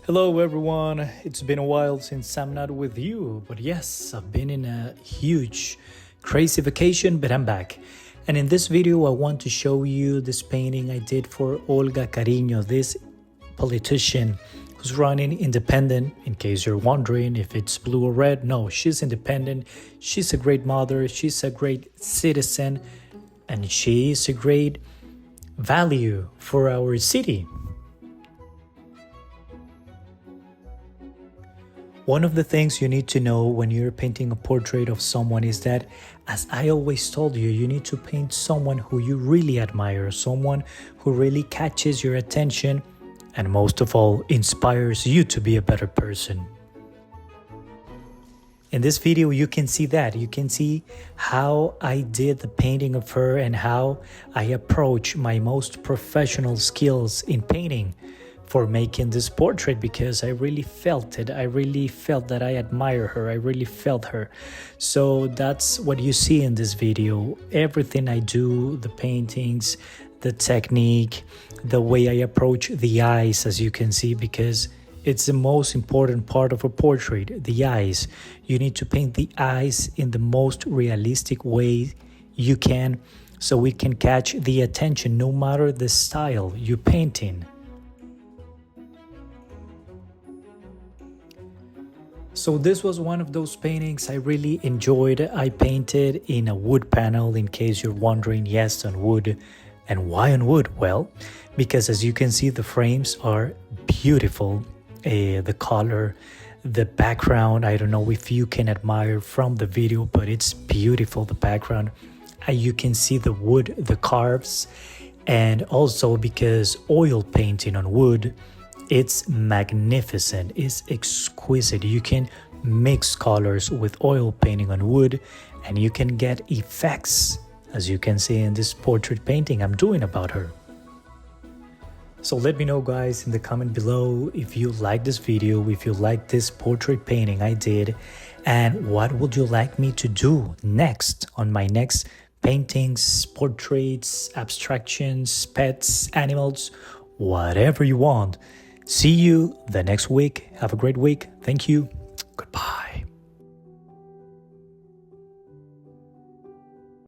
Hello everyone, it's been a while since I'm not with you, but yes, I've been in a huge, crazy vacation, but I'm back. And in this video, I want to show you this painting I did for Olga Carino, this politician who's running independent. In case you're wondering if it's blue or red, no, she's independent. She's a great mother, she's a great citizen, and she is a great value for our city. One of the things you need to know when you're painting a portrait of someone is that, as I always told you, you need to paint someone who you really admire, someone who really catches your attention, and most of all, inspires you to be a better person. In this video, you can see that. You can see how I did the painting of her and how I approach my most professional skills in painting for making this portrait, because I really felt it. I really felt that I admire her. I really felt her. So that's what you see in this video. Everything I do, the paintings, the technique, the way I approach the eyes, as you can see, because it's the most important part of a portrait, the eyes. You need to paint the eyes in the most realistic way you can, so it can catch the attention no matter the style you paint in. So this was one of those paintings I really enjoyed. I painted in a wood panel, in case you're wondering. Yes, on wood. And why on wood? Well, because as you can see, the frames are beautiful. The color, the background, I don't know if you can admire from the video, but it's beautiful, the background. You can see the wood, the carves, and also because oil painting on wood, it's magnificent, it's exquisite. You can mix colors with oil painting on wood and you can get effects, as you can see in this portrait painting I'm doing about her. So let me know, guys, in the comment below if you like this video, if you like this portrait painting I did, and what would you like me to do next on my next paintings, portraits, abstractions, pets, animals, whatever you want. See you the next week. Have a great week. Thank you. Goodbye.